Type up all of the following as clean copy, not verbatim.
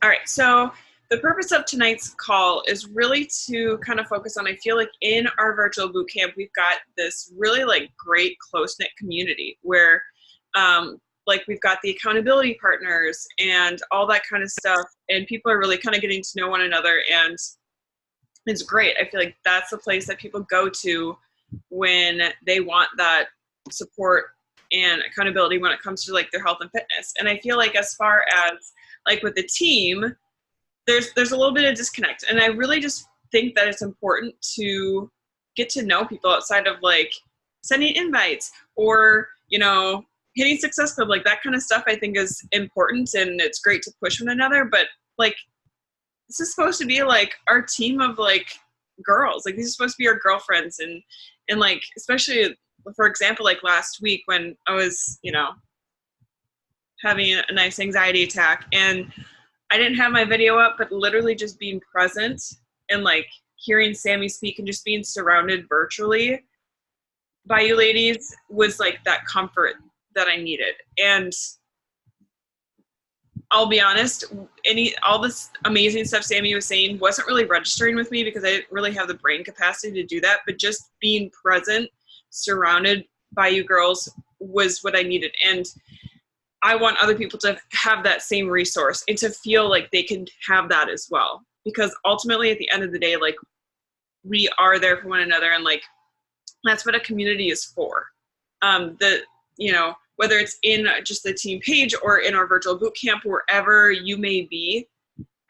All right, so the purpose of tonight's call is really to kind of focus on, I feel like in our virtual boot camp, we've got this really like great close-knit community where like we've got the accountability partners and all that kind of stuff, and people are really kind of getting to know one another, and it's great. I feel like that's the place that people go to when they want that support and accountability when it comes to like their health and fitness. And I feel like as far as like with the team, there's a little bit of disconnect. And I really just think that it's important to get to know people outside of like sending invites or, you know, hitting Success Club, like that kind of stuff I think is important, and it's great to push one another. But like, this is supposed to be like our team of like girls. Like these are supposed to be our girlfriends, and like, especially for example, like last week when I was, you know, having a nice anxiety attack and I didn't have my video up, but literally just being present and like hearing Sammy speak and just being surrounded virtually by you ladies was like that comfort that I needed. And I'll be honest, all this amazing stuff Sammy was saying wasn't really registering with me because I didn't really have the brain capacity to do that, but just being present, surrounded by you girls was what I needed. And I want other people to have that same resource and to feel like they can have that as well. Because ultimately at the end of the day, like we are there for one another, and like that's what a community is for. You know, whether it's in just the team page or in our virtual boot camp, wherever you may be,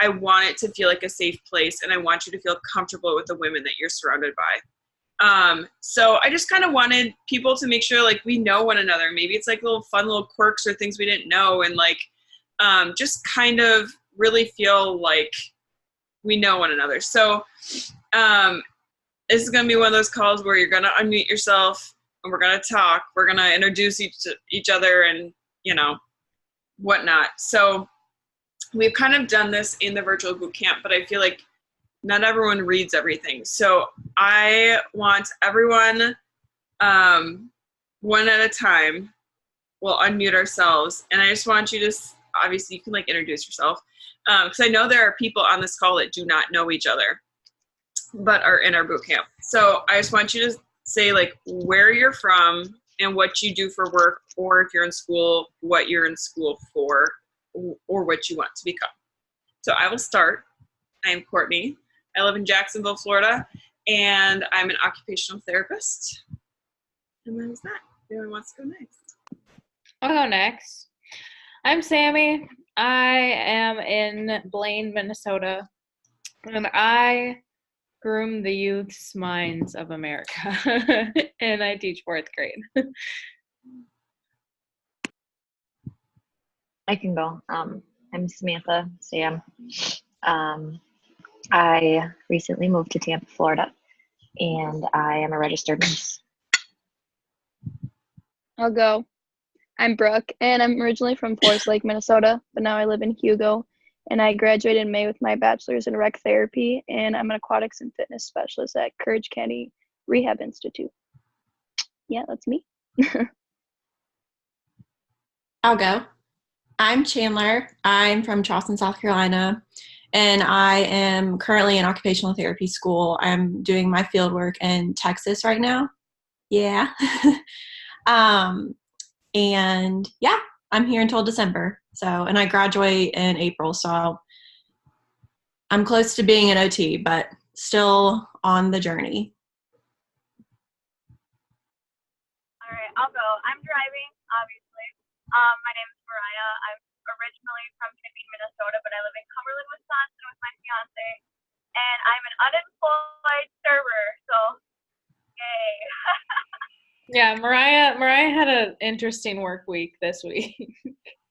I want it to feel like a safe place, and I want you to feel comfortable with the women that you're surrounded by. So I just kind of wanted people to make sure like we know one another. Maybe it's like little fun little quirks or things we didn't know, and like just kind of really feel like we know one another. So this is going to be one of those calls where you're going to unmute yourself and we're going to talk. We're going to introduce each other and, you know, whatnot. So we've kind of done this in the virtual boot camp, but I feel like not everyone reads everything. So I want everyone, one at a time, we'll unmute ourselves. And I just want you to, obviously you can like introduce yourself. Because I know there are people on this call that do not know each other, but are in our boot camp. So I just want you to say like where you're from and what you do for work, or if you're in school, what you're in school for, or what you want to become. So I will start. I am Courtney. I live in Jacksonville, Florida, and I'm an occupational therapist. And that is that. Anyone wants to go next? I'll go next. I'm Sammy. I am in Blaine, Minnesota, and I groom the youth's minds of America, and I teach 4th grade. I can go. I'm Samantha Sam. I recently moved to Tampa, Florida, and I am a registered nurse. I'll go. I'm Brooke, and I'm originally from Forest Lake, Minnesota, but now I live in Hugo, and I graduated in May with my bachelor's in rec therapy, and I'm an aquatics and fitness specialist at Courage County Rehab Institute. Yeah, that's me. I'll go. I'm Chandler. I'm from Charleston, South Carolina, and I am currently in occupational therapy school. I'm doing my field work in Texas right now. Yeah. And yeah, I'm here until December. So, and I graduate in April, so I'm close to being an OT, but still on the journey. All right, I'll go. I'm driving, obviously. My name is Mariah. I'm originally from Tempe, Minnesota, but I live in Cumberland, Wisconsin with my fiance. And I'm an unemployed server, so yay. Yeah, Mariah had an interesting work week this week.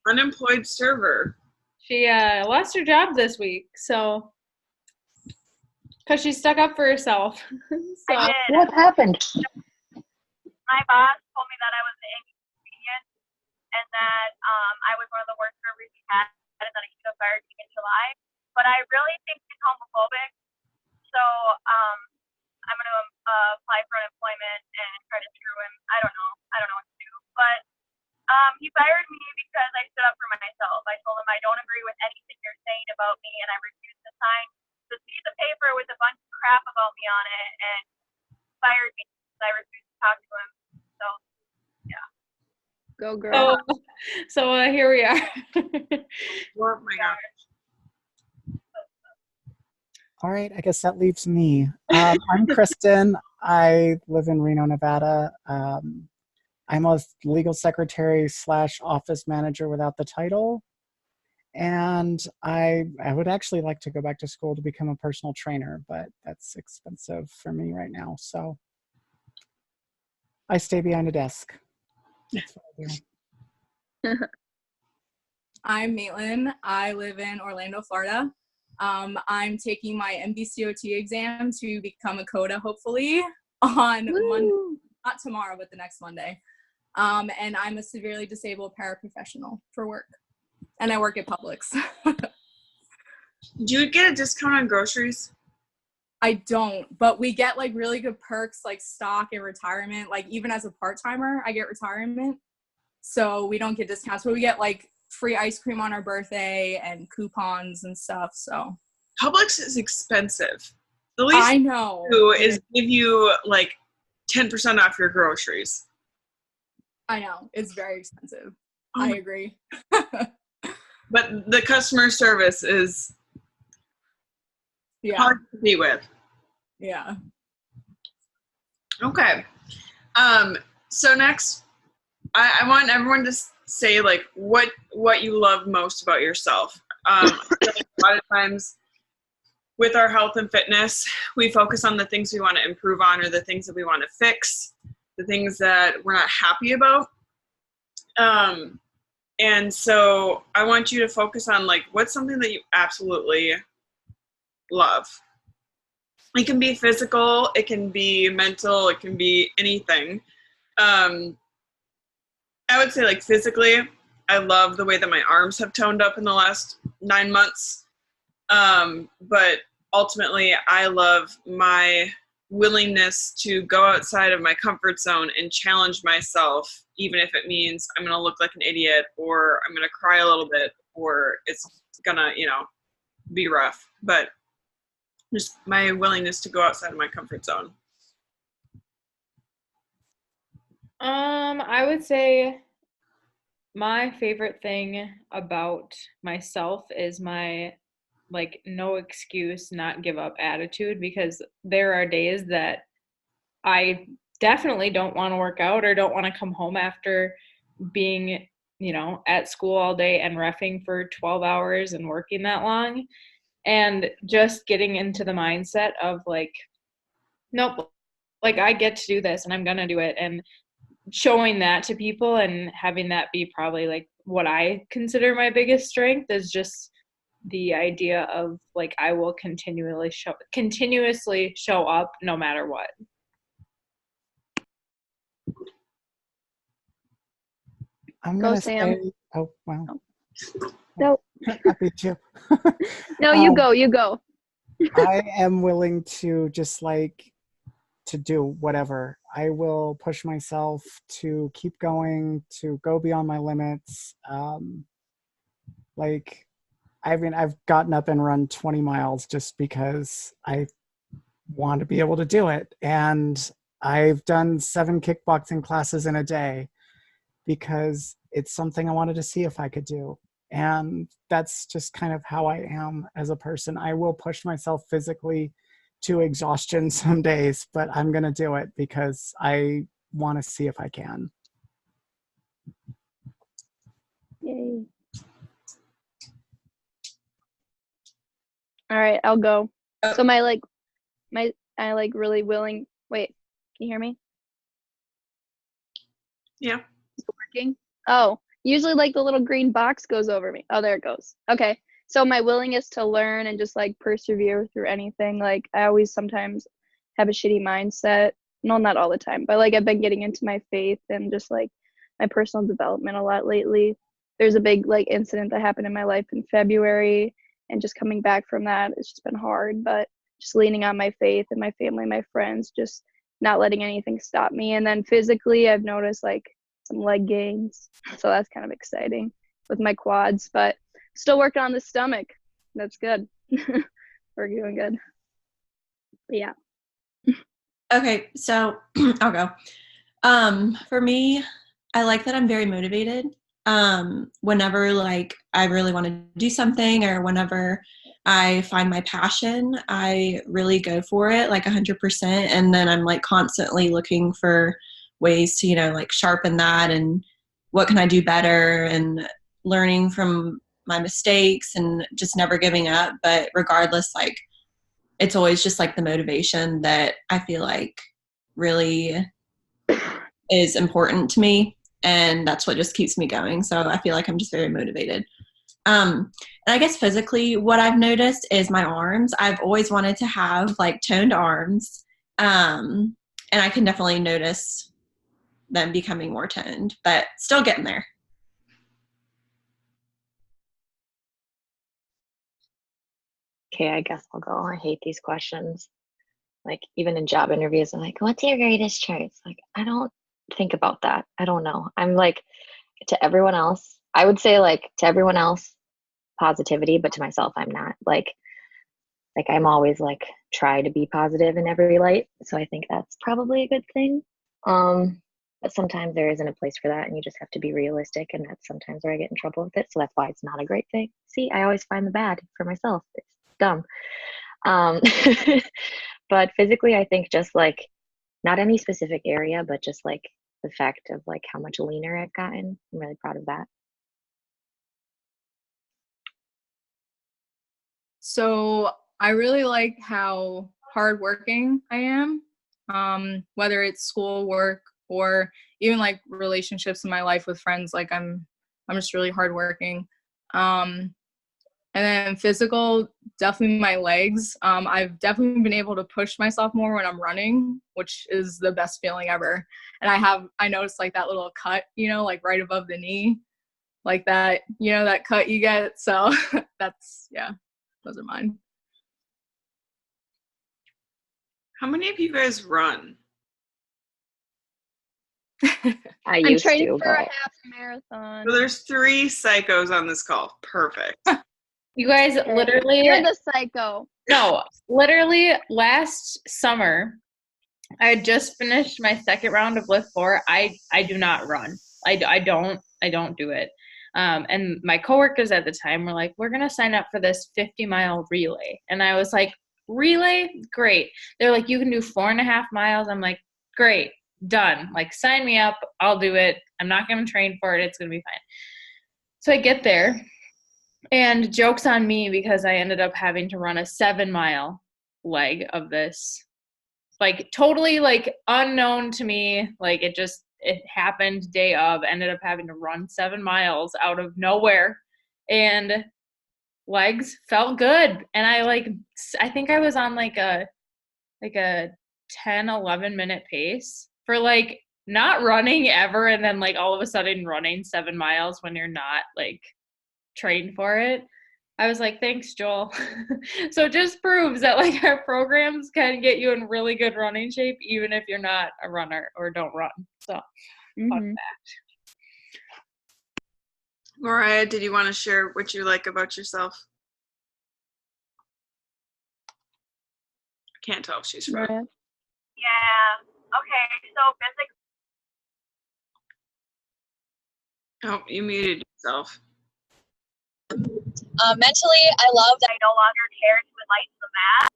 Unemployed server. She lost her job this week, so because she stuck up for herself. So. I did. What happened? My boss told me that I was inconvenient and that I was one of the worst servers he had, and that he could have fired me in July. But I really think he's homophobic, so I'm going to apply for unemployment and try to screw him. I don't know what to do. But he fired me because I stood up for myself. I told him I don't agree with anything you're saying about me, and I refused to sign the piece of paper with a bunch of crap about me on it, and fired me because I refused to talk to him. So, yeah. Go girl. So here we are. Oh my God. All right, I guess that leaves me. I'm Kristen. I live in Reno, Nevada. I'm a legal secretary / office manager without the title. And I would actually like to go back to school to become a personal trainer, but that's expensive for me right now. So I stay behind a desk. That's what I do. I'm Maitland. I live in Orlando, Florida. I'm taking my MBCOT exam to become a CODA, hopefully, on Monday, not tomorrow, but the next Monday. And I'm a severely disabled paraprofessional for work. And I work at Publix. Do you get a discount on groceries? I don't, but we get like really good perks like stock and retirement. Like even as a part-timer, I get retirement. So we don't get discounts, but we get like free ice cream on our birthday and coupons and stuff. So Publix is expensive. The least I know they do is give you like 10% off your groceries. I know it's very expensive. Oh. I agree. But the customer service is hard to compete with. Yeah. Okay. So next, I want everyone to say like what you love most about yourself. I feel like a lot of times with our health and fitness, we focus on the things we want to improve on or the things that we want to fix, the things that we're not happy about. And so I want you to focus on like what's something that you absolutely love. It can be physical, it can be mental, it can be anything. I would say like physically, I love the way that my arms have toned up in the last 9 months. But ultimately, I love my willingness to go outside of my comfort zone and challenge myself, even if it means I'm going to look like an idiot or I'm going to cry a little bit or it's going to, be rough. But just my willingness to go outside of my comfort zone. I would say my favorite thing about myself is my like no excuse, not give up attitude, because there are days that I definitely don't want to work out or don't want to come home after being, at school all day and reffing for 12 hours and working that long. And just getting into the mindset of like, nope, like I get to do this and I'm going to do it. And showing that to people and having that be probably like what I consider my biggest strength is just the idea of like I will continuously show up no matter what. I'm Go, gonna Sam. say, oh wow. No. I beat you. No, you go. You go. I am willing to just like to do whatever. I will push myself to keep going, to go beyond my limits. Like, I mean, I've gotten up and run 20 miles just because I want to be able to do it. And I've done 7 kickboxing classes in a day because it's something I wanted to see if I could do. And that's just kind of how I am as a person. I will push myself physically to exhaustion some days, but I'm going to do it because I want to see if I can. Yay. All right, I'll go. So I really willing. Wait, can you hear me? Yeah. Is it working? Oh, usually like the little green box goes over me. Oh, there it goes. Okay. So my willingness to learn and just like persevere through anything. Like I always sometimes have a shitty mindset. No, not all the time, but like I've been getting into my faith and just like my personal development a lot lately. There's a big like incident that happened in my life in February, and just coming back from that, it's just been hard, but just leaning on my faith and my family, my friends, just not letting anything stop me. And then physically, I've noticed like some leg gains. So that's kind of exciting with my quads, but still working on the stomach. That's good. We're doing good. But yeah. Okay, so I'll go. For me, I like that I'm very motivated. Whenever like I really want to do something or whenever I find my passion, I really go for it like 100%. And then I'm like constantly looking for ways to, like sharpen that and what can I do better and learning from my mistakes and just never giving up. But regardless, like it's always just like the motivation that I feel like really is important to me, and that's what just keeps me going. So I feel like I'm just very motivated. And I guess physically what I've noticed is my arms. I've always wanted to have like toned arms, and I can definitely notice them becoming more toned, but still getting there. Okay, I guess I'll go. I hate these questions. Like even in job interviews, I'm like, what's your greatest traits? Like, I don't think about that. I don't know. I'm like, to everyone else, I would say like to everyone else, positivity, but to myself, I'm not. Like I'm always like try to be positive in every light. So I think that's probably a good thing. But sometimes there isn't a place for that and you just have to be realistic, and that's sometimes where I get in trouble with it. So that's why it's not a great thing. See, I always find the bad for myself. It's dumb. Um, but physically, I think just like not any specific area, but just like the fact of like how much leaner I've gotten. I'm really proud of that. So I really like how hardworking I am, whether it's school, work, or even like relationships in my life with friends. Like I'm just really hardworking. And then physical, definitely my legs. I've definitely been able to push myself more when I'm running, which is the best feeling ever. And I noticed like that little cut, like right above the knee, like that, that cut you get. So that's, yeah, those are mine. How many of you guys run? I I'm used training to, for a but half marathon. So there's 3 psychos on this call. Perfect. You guys literally, You're the psycho. no, literally last summer, I had just finished my second round of Lift 4. I do not run. I don't do it. And my coworkers at the time were like, we're going to sign up for this 50-mile relay. And I was like, relay? Great. They're like, you can do 4.5 miles. I'm like, great, done. Like, sign me up. I'll do it. I'm not going to train for it. It's going to be fine. So I get there. And joke's on me because I ended up having to run a 7-mile leg of this. Like totally like unknown to me. Like it happened day of, ended up having to run 7 miles out of nowhere, and legs felt good. And I think I was on like a 10-11 minute pace for like not running ever, and then like all of a sudden running 7 miles when you're not like trained for it. I was like, thanks, Joel. So it just proves that like our programs can get you in really good running shape, even if you're not a runner or don't run. So fun fact. Mariah, did you want to share what you like about yourself? I can't tell if she's from. Yeah. Okay. So physically, Oh, you muted yourself. mentally, I love that I no longer care to enlighten the mass.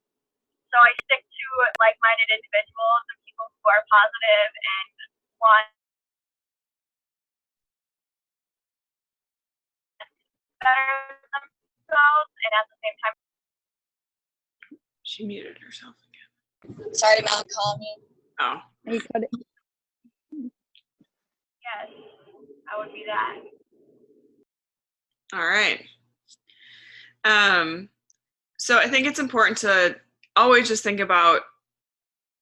So I stick to like-minded individuals and people who are positive and want better themselves, and at the same time. She muted herself again. Sorry, Mom, call me. Oh. You cut it. Yes, I would be that. All right. So I think it's important to always just think about,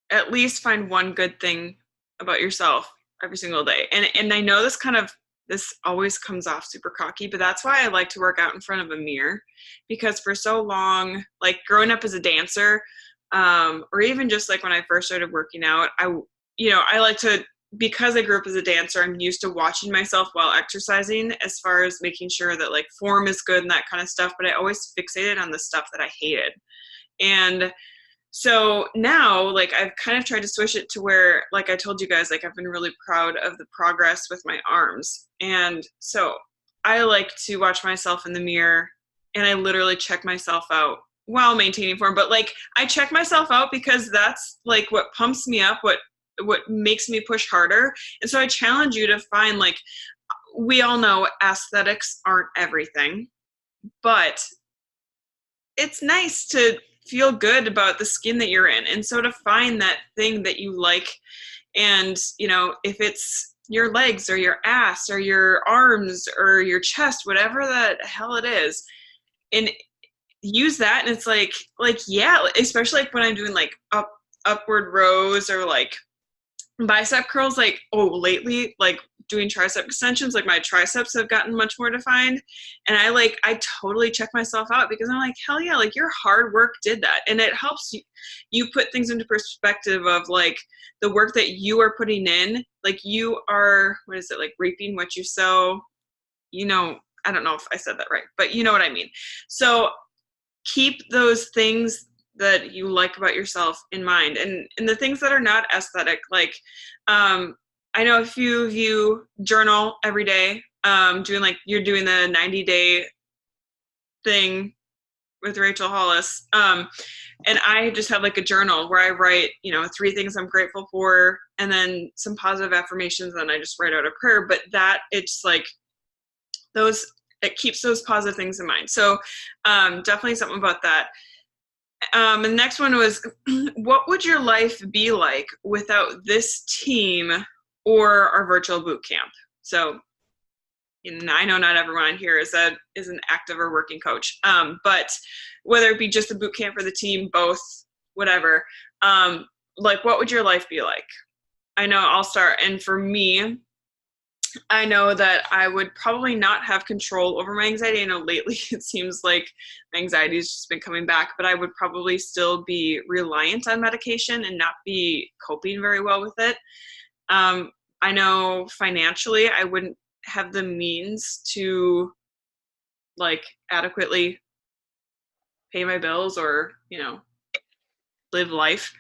at least find one good thing about yourself every single day. And I know this always comes off super cocky, but that's why I like to work out in front of a mirror, because for so long, like growing up as a dancer, or even just like when I first started working out, I like to because I grew up as a dancer, I'm used to watching myself while exercising as far as making sure that like form is good and that kind of stuff. But I always fixated on the stuff that I hated. And so now, like, I've kind of tried to switch it to where, like I told you guys, like, I've been really proud of the progress with my arms. And so I like to watch myself in the mirror and I literally check myself out while maintaining form. But like, I check myself out because that's like what pumps me up, what makes me push harder. And so I challenge you to find, like, we all know aesthetics aren't everything, but it's nice to feel good about the skin that you're in. And so to find that thing that you like, and, you know, if it's your legs or your ass or your arms or your chest, whatever the hell it is, and use that. And it's like, yeah, especially like when I'm doing like upward rows or like bicep curls, like, lately, like doing tricep extensions, like my triceps have gotten much more defined. And I totally check myself out because I'm like, hell yeah, like your hard work did that. And it helps you put things into perspective of like the work that you are putting in, like you are, what is it, like reaping what you sow, you know. I don't know if I said that right, but you know what I mean. So keep those things that you like about yourself in mind, and the things that are not aesthetic, like I know a few of you journal every day, doing like you're doing the 90-day thing with Rachel Hollis, and I just have like a journal where I write, you know, 3 things I'm grateful for, and then some positive affirmations, and I just write out a prayer. But that, it's like those, it keeps those positive things in mind. So definitely something about that. And the next one was, what would your life be like without this team or our virtual boot camp? So, you know, I know not everyone here is an active or working coach, but whether it be just the boot camp or the team, both, whatever, like, what would your life be like? I know I'll start. And for me, I know that I would probably not have control over my anxiety. I know lately it seems like my anxiety has just been coming back, but I would probably still be reliant on medication and not be coping very well with it. I know financially I wouldn't have the means to like adequately pay my bills or, you know, live life.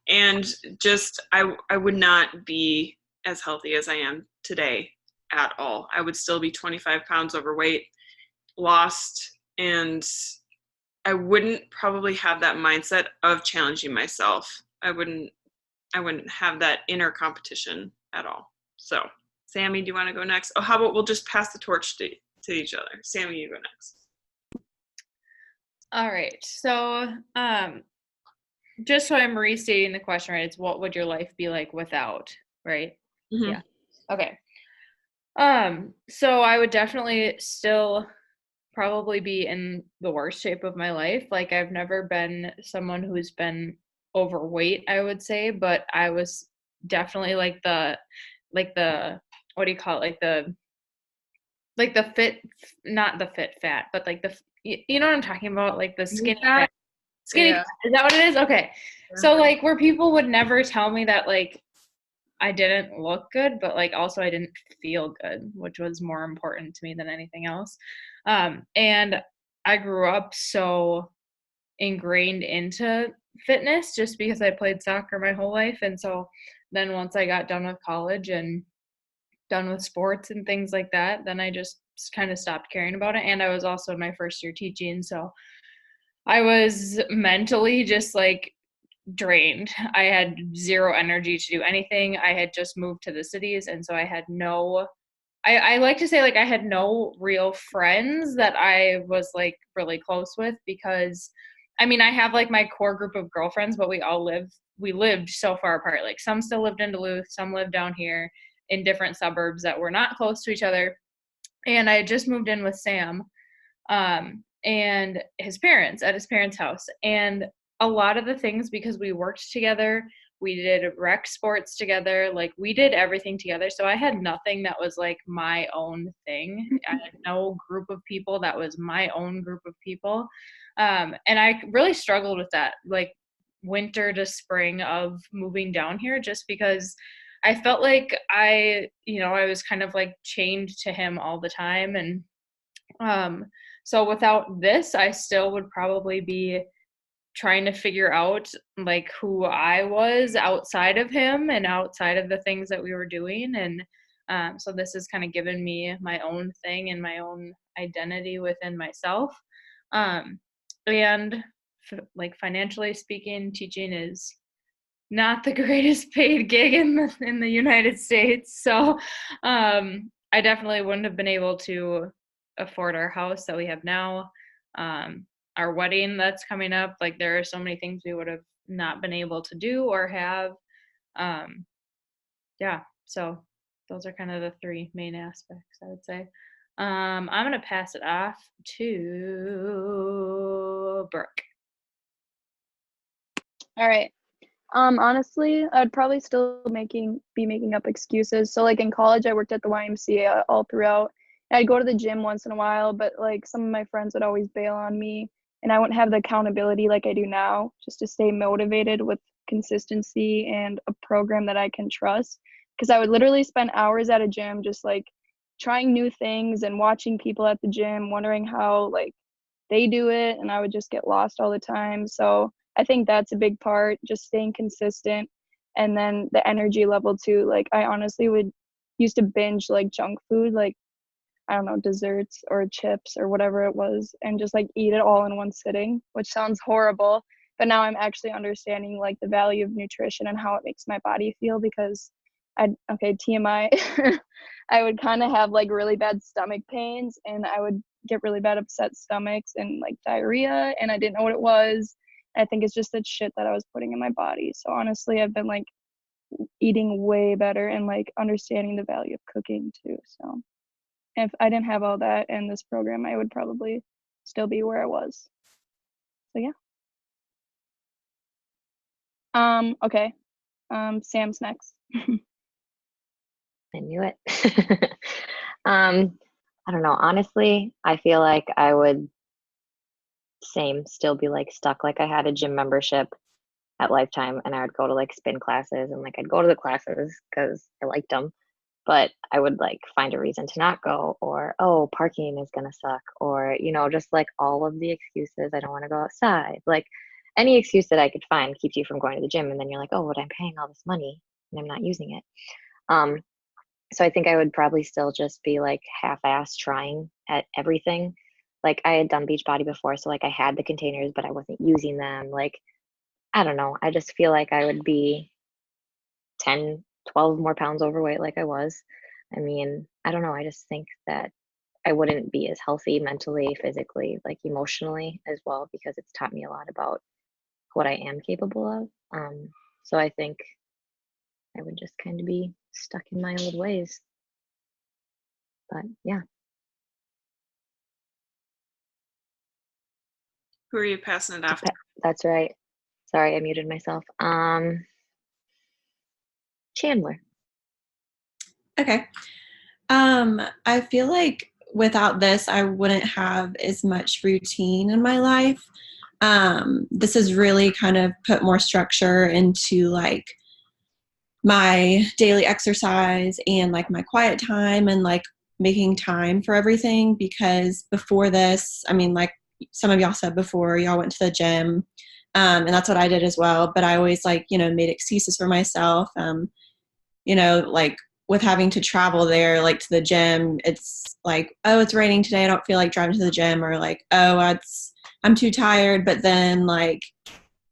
And just, I would not be as healthy as I am today at all. I would still be 25 pounds overweight, lost, and I wouldn't probably have that mindset of challenging myself. I wouldn't have that inner competition at all. So, Sammy, do you want to go next? Oh, how about we'll just pass the torch to each other. Sammy, you go next. All right. So, just so I'm restating the question, right? It's what would your life be like without, right? Mm-hmm. Yeah. Okay. So I would definitely still probably be in the worst shape of my life. Like, I've never been someone who's been overweight, I would say, but I was definitely like the what do you call it? Like the fit, not the fit fat, but like you know what I'm talking about? Like the skinny fat. Skinny Yeah. fat. Is that what it is? Okay. So like where people would never tell me that like I didn't look good, but like also I didn't feel good, which was more important to me than anything else. And I grew up so ingrained into fitness just because I played soccer my whole life. And so then once I got done with college and done with sports and things like that, then I just kind of stopped caring about it. And I was also in my first year teaching, so I was mentally just like drained. I had zero energy to do anything. I had just moved to the cities, and so I had I like to say like I had no real friends that I was like really close with, because I mean, I have like my core group of girlfriends, but we lived so far apart. Like some still lived in Duluth, some lived down here in different suburbs that were not close to each other. And I had just moved in with Sam, and at his parents' house. And a lot of the things, because we worked together, we did rec sports together, like we did everything together. So I had nothing that was like my own thing. I had no group of people that was my own group of people. And I really struggled with that, like winter to spring of moving down here, just because I felt like I was kind of like chained to him all the time. And so without this, I still would probably be trying to figure out like who I was outside of him and outside of the things that we were doing. And so this has kind of given me my own thing and my own identity within myself. And like financially speaking, teaching is not the greatest paid gig in the United States. So I definitely wouldn't have been able to afford our house that we have now. Our wedding that's coming up, like there are so many things we would have not been able to do or have. Yeah, so those are kind of the three main aspects, I would say. I'm going to pass it off to Brooke. All right. Honestly, I'd probably still be making up excuses. So like in college, I worked at the YMCA all throughout. I'd go to the gym once in a while, but like some of my friends would always bail on me, and I wouldn't have the accountability like I do now, just to stay motivated with consistency and a program that I can trust. Because I would literally spend hours at a gym just like trying new things and watching people at the gym, wondering how like they do it, and I would just get lost all the time. So I think that's a big part, just staying consistent. And then the energy level too. Like I honestly would used to binge like junk food, like I don't know, desserts or chips or whatever it was, and just like eat it all in one sitting, which sounds horrible. But now I'm actually understanding like the value of nutrition and how it makes my body feel, because TMI, I would kind of have like really bad stomach pains, and I would get really bad upset stomachs and like diarrhea, and I didn't know what it was. I think it's just the shit that I was putting in my body. So honestly, I've been like eating way better and like understanding the value of cooking too. So if I didn't have all that in this program, I would probably still be where I was. So yeah. Okay. Sam's next. I knew it. I don't know. Honestly, I feel like I would still be like stuck. Like I had a gym membership at Lifetime, and I would go to like spin classes, and like I'd go to the classes because I liked them, but I would like find a reason to not go, or oh, parking is gonna suck, or just like all of the excuses. I don't want to go outside. Like any excuse that I could find keeps you from going to the gym, and then you're like, oh, but I'm paying all this money and I'm not using it. So I think I would probably still just be like half-ass trying at everything. Like I had done Beachbody before, so like I had the containers, but I wasn't using them. Like I don't know. I just feel like I would be 10, 12 more pounds overweight like I was. I mean, I don't know. I just think that I wouldn't be as healthy mentally, physically, like emotionally as well, because it's taught me a lot about what I am capable of. So I think I would just kind of be stuck in my old ways. But yeah. Who are you passing it off to? That's right. Sorry, I muted myself. Chandler. Okay. I feel like without this, I wouldn't have as much routine in my life. This has really kind of put more structure into like my daily exercise and like my quiet time and like making time for everything, because before this, I mean, like some of y'all said before, y'all went to the gym, and that's what I did as well. But I always like, made excuses for myself. Like with having to travel there, like to the gym, it's like, oh, it's raining today, I don't feel like driving to the gym, or like, oh, I'm too tired. But then like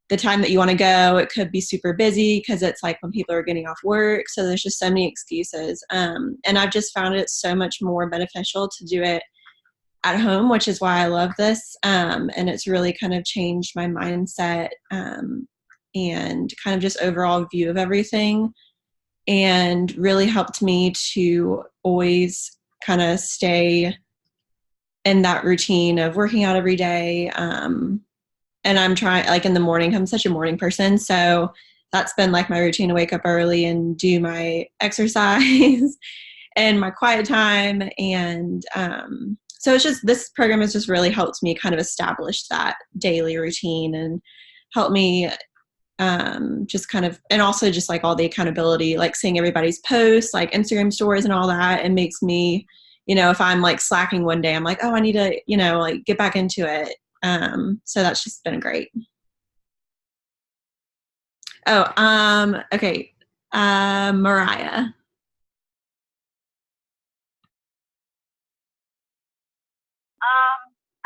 the time that you want to go, it could be super busy because it's like when people are getting off work. So there's just so many excuses. And I've just found it so much more beneficial to do it at home, which is why I love this. And it's really kind of changed my mindset and kind of just overall view of everything, and really helped me to always kind of stay in that routine of working out every day. And I'm trying, like in the morning, I'm such a morning person. So that's been like my routine, to wake up early and do my exercise and my quiet time. And so it's just, this program has just really helped me kind of establish that daily routine and help me just kind of, and also just like all the accountability, like seeing everybody's posts, like Instagram stories and all that. It makes me, if I'm like slacking one day, I'm like, oh, I need to, like get back into it. So that's just been great. Oh, okay. Mariah.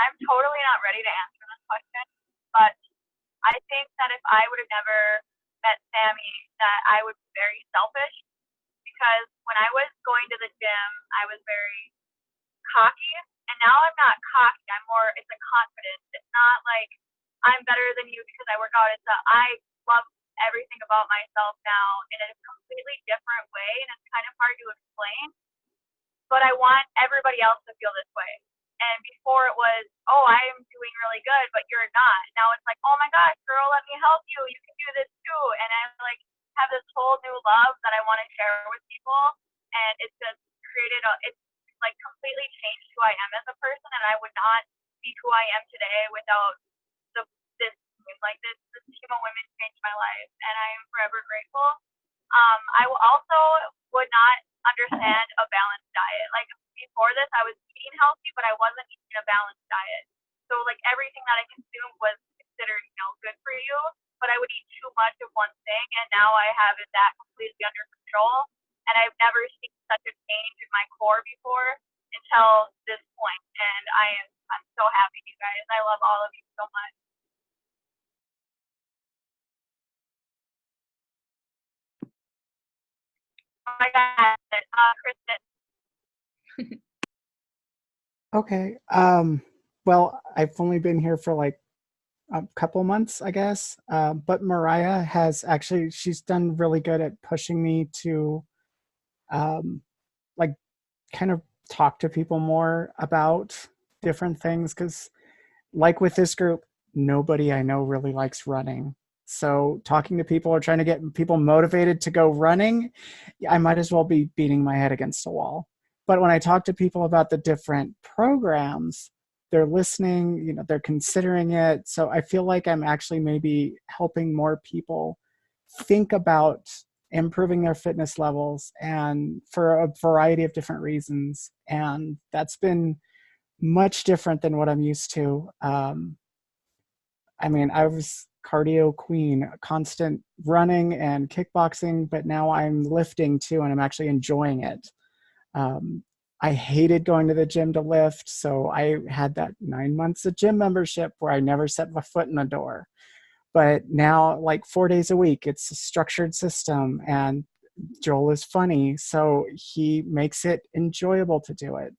I'm totally not ready to answer this question, but I think that if I would have never met Sammy, that I would be very selfish, because when I was going to the gym, I was very cocky, and now I'm not cocky. I'm more, it's a confidence. It's not like I'm better than you because I work out. It's a, I love everything about myself now in a completely different way, and it's kind of hard to explain, but I want everybody else to feel this way. And before it was, oh, I am doing really good, but you're not. Now it's like, oh my gosh, girl, let me help you. You can do this too. And I like have this whole new love that I want to share with people. And it's just created it's like completely changed who I am as a person. And I would not be who I am today without this team. Like this team of women changed my life, and I am forever grateful. I also would not understand a balanced diet. Like before this, I was eating healthy, but I wasn't eating a balanced diet. So like everything that I consumed was considered, good for you, but I would eat too much of one thing, and now I have that completely under control. And I've never seen such a change in my core before until this point. And I'm so happy, you guys. I love all of you so much. Oh my God, Kristen. Okay. Well, I've only been here for like a couple months, I guess. But Mariah she's done really good at pushing me to like kind of talk to people more about different things. Because like with this group, nobody I know really likes running. So talking to people or trying to get people motivated to go running, I might as well be beating my head against a wall. But when I talk to people about the different programs, they're listening, they're considering it. So I feel like I'm actually maybe helping more people think about improving their fitness levels, and for a variety of different reasons. And that's been much different than what I'm used to. I was cardio queen, constant running and kickboxing, but now I'm lifting too, and I'm actually enjoying it. I hated going to the gym to lift, so I had that 9 months of gym membership where I never set my foot in the door. But now, like 4 days a week, it's a structured system, and Joel is funny, so he makes it enjoyable to do it.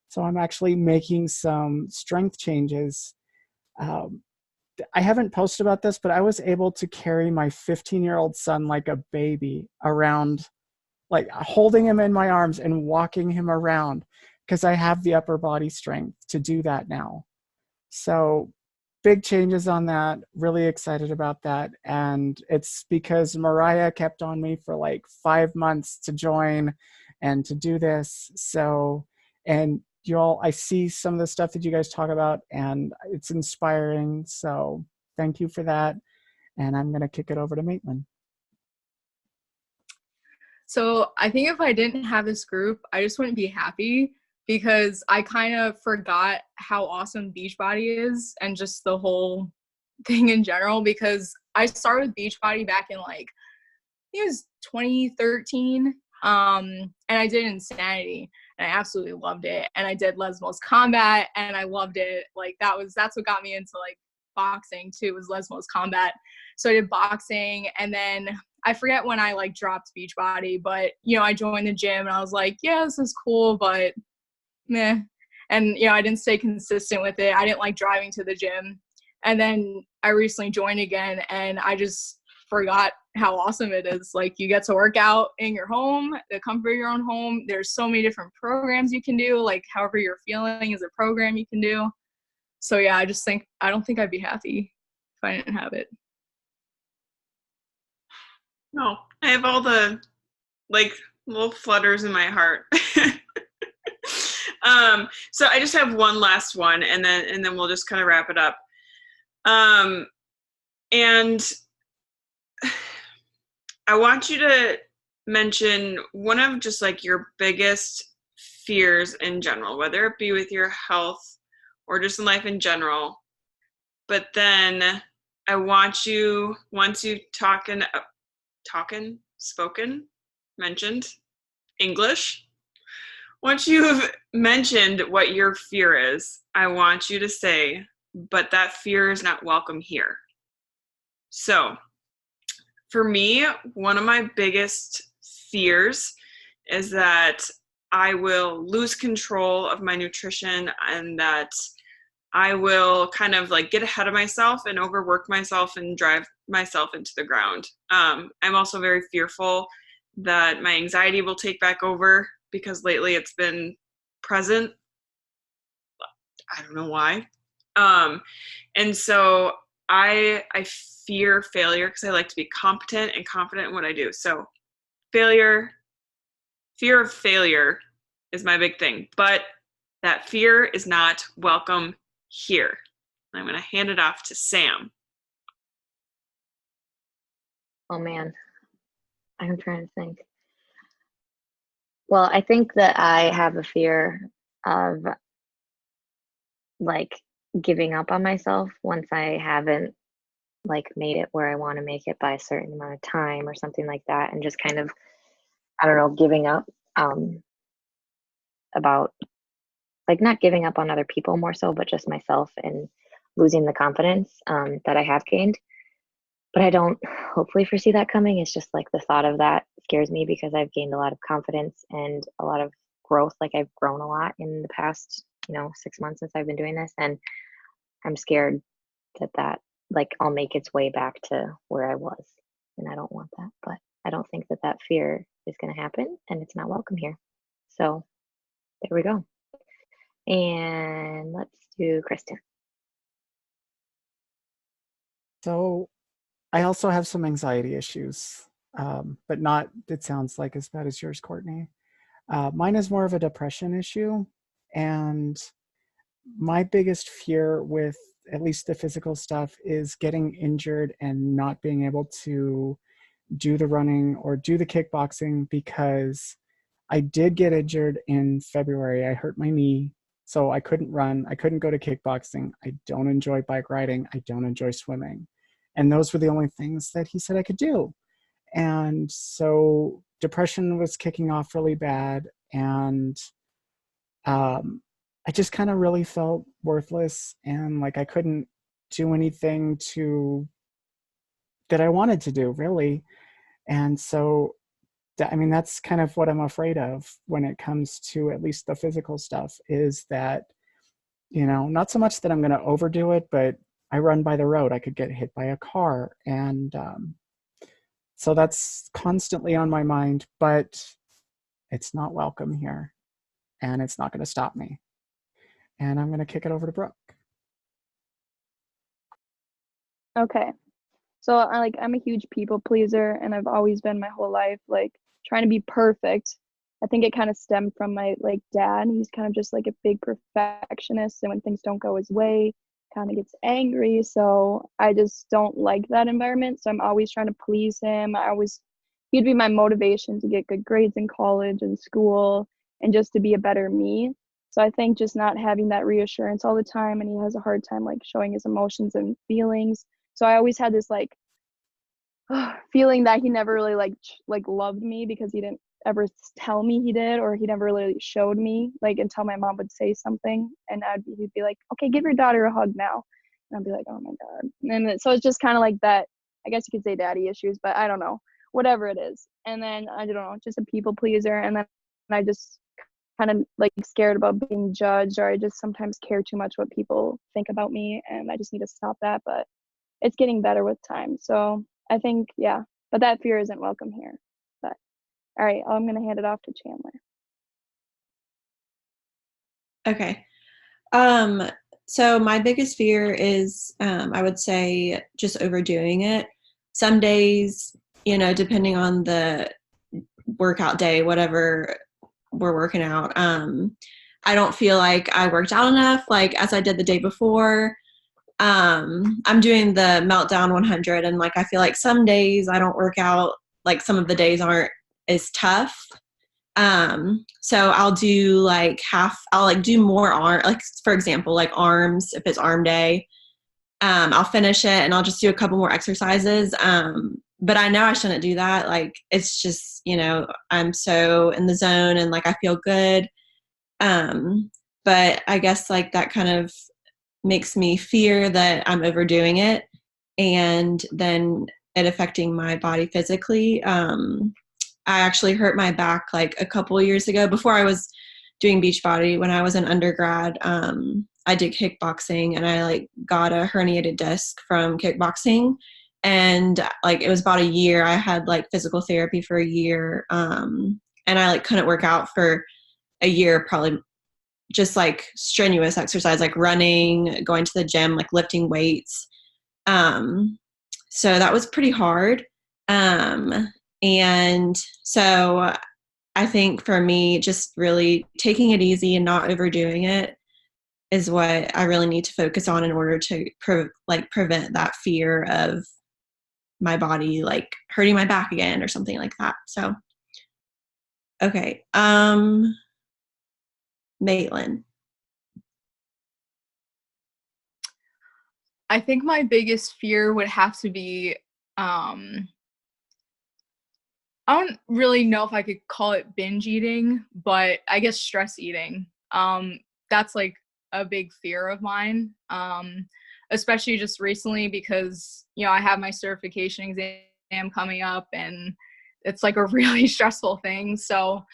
So I'm actually making some strength changes. I haven't posted about this, but I was able to carry my 15-year-old son like a baby around, like holding him in my arms and walking him around, because I have the upper body strength to do that now. So big changes on that. Really excited about that. And it's because Mariah kept on me for like 5 months to join and to do this. So, and I see some of the stuff that you guys talk about, and it's inspiring. So thank you for that. And I'm going to kick it over to Maitland. So I think if I didn't have this group, I just wouldn't be happy, because I kind of forgot how awesome Beachbody is and just the whole thing in general, because I started Beachbody back in like, I think it was 2013. And I did Insanity, and I absolutely loved it. And I did Lesmos Combat, and I loved it. Like that's what got me into like boxing too, was Lesmos Combat. So I did boxing, and then I forget when I like dropped Beachbody, but I joined the gym and I was like, yeah, this is cool, but meh. And I didn't stay consistent with it. I didn't like driving to the gym. And then I recently joined again, and I just forgot how awesome it is. Like, you get to work out in your home, the comfort of your own home. There's so many different programs you can do, like however you're feeling is a program you can do. So yeah, I don't think I'd be happy if I didn't have it. No, I have all the like little flutters in my heart. So I just have one last one, and then we'll just kind of wrap it up. And I want you to mention one of just like your biggest fears in general, whether it be with your health or just in life in general. But then I want you, once you've mentioned English, once you've mentioned what your fear is, I want you to say, but that fear is not welcome here. So for me, one of my biggest fears is that I will lose control of my nutrition and that I will kind of like get ahead of myself and overwork myself and drive myself into the ground. I'm also very fearful that my anxiety will take back over because lately it's been present. I don't know why. And so I fear failure because I like to be competent and confident in what I do. So fear of failure is my big thing, but that fear is not welcome here. I'm going to hand it off to Sam. Oh man, I'm trying to think. Well, I think that I have a fear of like giving up on myself once I haven't like made it where I want to make it by a certain amount of time or something like that, and just kind of, I don't know, giving up about like not giving up on other people more so, but just myself, and losing the confidence that I have gained. But I don't hopefully foresee that coming. It's just like the thought of that scares me because I've gained a lot of confidence and a lot of growth. Like I've grown a lot in the past, 6 months since I've been doing this. And I'm scared that like I'll make its way back to where I was. And I don't want that. But I don't think that fear is going to happen, and it's not welcome here. So there we go. And let's do Kristen. So I also have some anxiety issues, but not, it sounds like, as bad as yours, Courtney. Mine is more of a depression issue. And my biggest fear with at least the physical stuff is getting injured and not being able to do the running or do the kickboxing, because I did get injured in February. I hurt my knee, so I couldn't run. I couldn't go to kickboxing. I don't enjoy bike riding. I don't enjoy swimming. And those were the only things that he said I could do. And so depression was kicking off really bad. And I just kind of really felt worthless, and like I couldn't do anything that I wanted to do, really. And so, that's kind of what I'm afraid of when it comes to at least the physical stuff, is that, not so much that I'm going to overdo it, but I run by the road. I could get hit by a car. And so that's constantly on my mind, but it's not welcome here, and it's not going to stop me. And I'm going to kick it over to Brooke. Okay. So I'm a huge people pleaser, and I've always been my whole life, like trying to be perfect. I think it kind of stemmed from my like dad. He's kind of just like a big perfectionist, and when things don't go his way, kind of gets angry. So I just don't like that environment. So I'm always trying to please him. He'd be my motivation to get good grades in college and school and just to be a better me. So I think just not having that reassurance all the time, and he has a hard time like showing his emotions and feelings. So I always had this like feeling that he never really like loved me, because he didn't ever tell me he did, or he never really showed me, like until my mom would say something, and he'd be like, okay, give your daughter a hug now. And I'd be like, oh my God. And so it's just kind of like that, I guess you could say daddy issues, but I don't know, whatever it is. And then I don't know, just a people pleaser. And then I just kind of like scared about being judged, or I just sometimes care too much what people think about me, and I just need to stop that. But it's getting better with time. So I think, yeah, but that fear isn't welcome here. But all right, I'm going to hand it off to Chandler. Okay. So my biggest fear is, I would say, just overdoing it. Some days, depending on the workout day, whatever we're working out, I don't feel like I worked out enough, like as I did the day before. I'm doing the Meltdown 100, and like I feel like some days I don't work out, like some of the days aren't as tough. So I'll do like I'll like do more arm, like for example, like arms, if it's arm day, I'll finish it and I'll just do a couple more exercises. But I know I shouldn't do that. Like, it's just, you know, I'm so in the zone and like I feel good. But I guess like that kind of makes me fear that I'm overdoing it and then it affecting my body physically. I actually hurt my back like a couple of years ago before I was doing Beachbody. When I was in undergrad, I did kickboxing and I like got a herniated disc from kickboxing. And like it was about a year. I had like physical therapy for a year. And I like couldn't work out for a year, probably just like strenuous exercise, like running, going to the gym, like lifting weights. So that was pretty hard. And so I think for me, just really taking it easy and not overdoing it is what I really need to focus on in order to prevent that fear of my body like hurting my back again or something like that. So, okay. Maitland. I think my biggest fear would have to be, I don't really know if I could call it binge eating, but I guess stress eating. That's like a big fear of mine, especially just recently because, you know, I have my certification exam coming up and it's like a really stressful thing. So,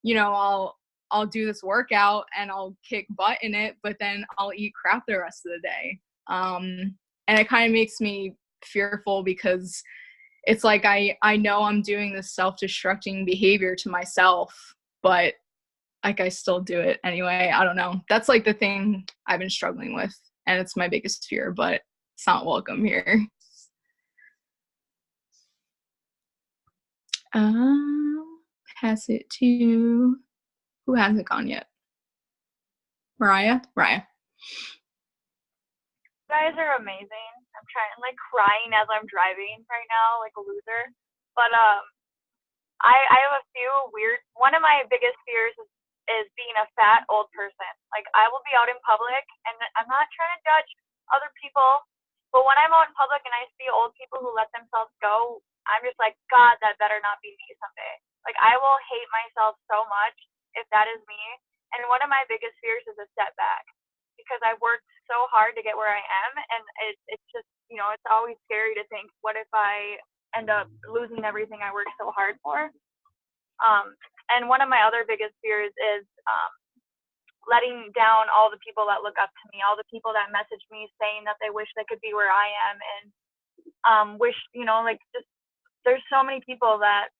you know, I'll do this workout and I'll kick butt in it, but then I'll eat crap the rest of the day. And it kind of makes me fearful because it's like I know I'm doing this self-destructing behavior to myself, but like I still do it anyway. I don't know. That's like the thing I've been struggling with, and it's my biggest fear, but it's not welcome here. Pass it to who hasn't gone yet? Mariah? Mariah. You guys are amazing. I'm trying like crying as I'm driving right now, like a loser. But I have a few weird. One of my biggest fears is being a fat old person. Like I will be out in public, and I'm not trying to judge other people, but when I'm out in public and I see old people who let themselves go, I'm just like, God, that better not be me someday. Like I will hate myself so much if that is me. And one of my biggest fears is a setback because I worked so hard to get where I am, and it's just, you know, it's always scary to think, what if I end up losing everything I worked so hard for? And one of my other biggest fears is letting down all the people that look up to me, all the people that message me saying that they wish they could be where I am, and wish, you know, like just there's so many people that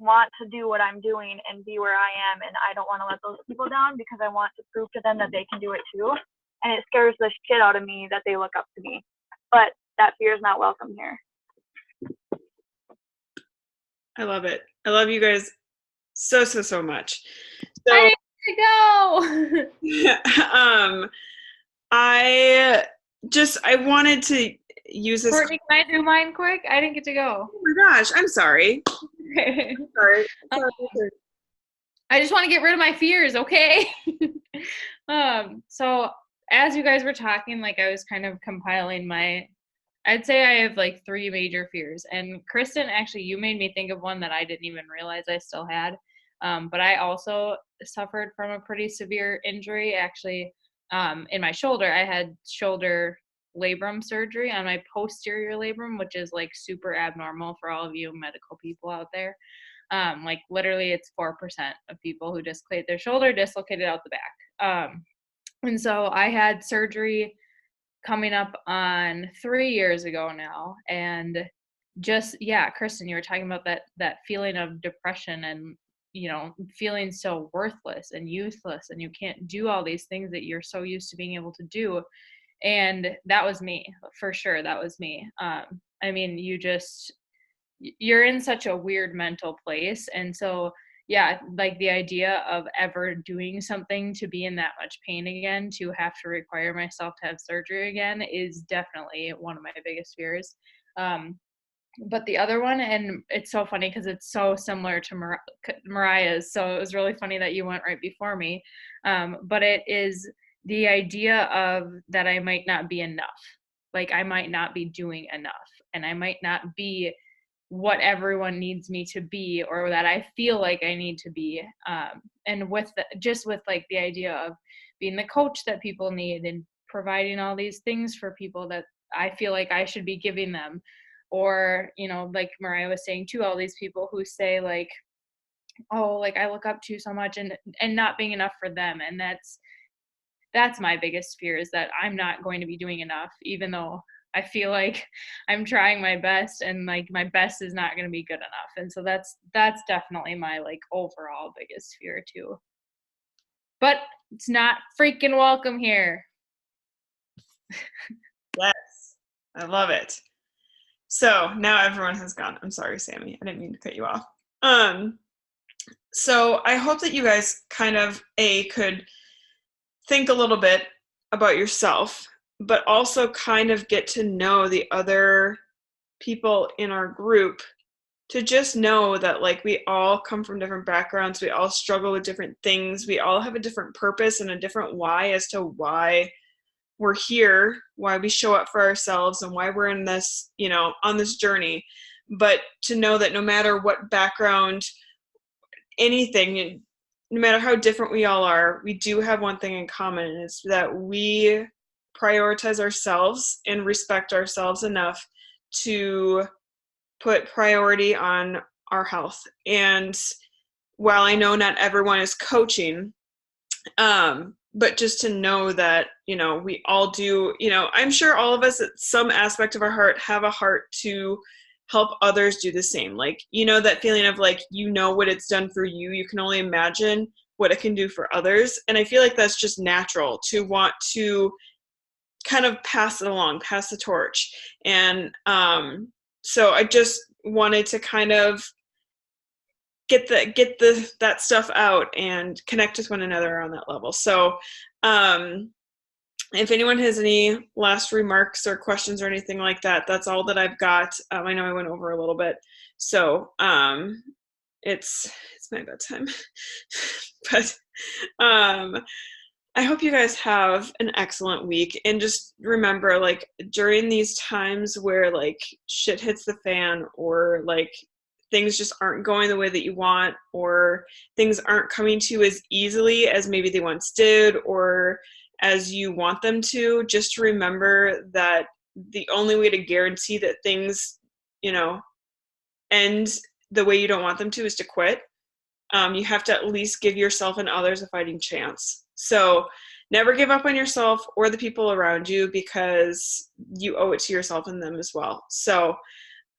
want to do what I'm doing and be where I am, and I don't want to let those people down because I want to prove to them that they can do it too. And it scares the shit out of me that they look up to me. But that fear is not welcome here. I love it. I love you guys so much. So I need to go. I wanted to use this. Courtney, can I do mine quick? I didn't get to go. Oh my gosh, I'm sorry. Sorry. I just want to get rid of my fears, okay? So as you guys were talking, like I was kind of compiling I'd say I have like 3 major fears. And Kristen, actually, you made me think of one that I didn't even realize I still had. But I also suffered from a pretty severe injury. Actually, in my shoulder, I had shoulder labrum surgery on my posterior labrum, which is like super abnormal for all of you medical people out there. Like literally it's 4% of people who dislocate their shoulder dislocated out the back. And so I had surgery coming up on 3 years ago now. And just, yeah, Kristen, you were talking about that feeling of depression and, you know, feeling so worthless and useless and you can't do all these things that you're so used to being able to do. And that was me, for sure. That was me. I mean, you're in such a weird mental place. And so yeah, like the idea of ever doing something to be in that much pain again, to have to require myself to have surgery again is definitely one of my biggest fears. But the other one, and it's so funny because it's so similar to Mariah's, so it was really funny that you went right before me. But it is the idea of that I might not be enough. Like I might not be doing enough, and I might not be what everyone needs me to be, or that I feel like I need to be. And with just with like the idea of being the coach that people need and providing all these things for people that I feel like I should be giving them. Or, you know, like Mariah was saying too, all these people who say like, oh, like I look up to so much, and not being enough for them. And that's my biggest fear, is that I'm not going to be doing enough, even though I feel like I'm trying my best, and like my best is not going to be good enough. And so that's definitely my like overall biggest fear too. But it's not freaking welcome here. Yes, I love it. So now everyone has gone. I'm sorry, Sammy. I didn't mean to cut you off. So I hope that you guys kind of could think a little bit about yourself, but also kind of get to know the other people in our group, to just know that like we all come from different backgrounds, we all struggle with different things, we all have a different purpose and a different why as to why we're here, why we show up for ourselves, and why we're in this, you know, on this journey. But to know that no matter what background, anything, no matter how different we all are, we do have one thing in common, and it's that we prioritize ourselves and respect ourselves enough to put priority on our health. And while I know not everyone is coaching, but just to know that, you know, we all do, you know, I'm sure all of us at some aspect of our heart have a heart to help others do the same. Like, you know, that feeling of like, you know, what it's done for you, you can only imagine what it can do for others. And I feel like that's just natural to want to kind of pass it along, pass the torch. And so I just wanted to kind of get that stuff out and connect with one another on that level. So if anyone has any last remarks or questions or anything like that, that's all that I've got. I know I went over a little bit, so it's my bedtime. But I hope you guys have an excellent week, and just remember, like, during these times where like shit hits the fan, or like things just aren't going the way that you want, or things aren't coming to you as easily as maybe they once did, or as you want them to, just remember that the only way to guarantee that things, you know, end the way you don't want them to is to quit. You have to at least give yourself and others a fighting chance. So never give up on yourself or the people around you, because you owe it to yourself and them as well. So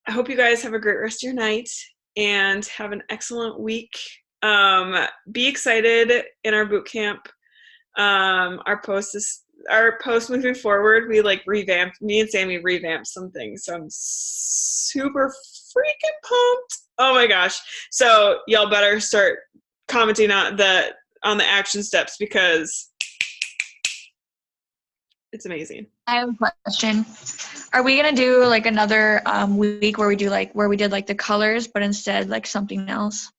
I hope you guys have a great rest of your night and have an excellent week. Be excited in our boot camp. Our post moving forward, we like revamped, me and Sammy revamped some things. So I'm super freaking pumped. Oh my gosh. So y'all better start commenting on the action steps, because it's amazing. I have a question. Are we gonna do like another week where we did like the colors, but instead like something else?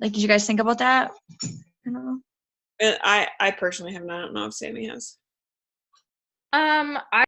Like, did you guys think about that? I don't know. I personally have not. I don't know if Sammy has. I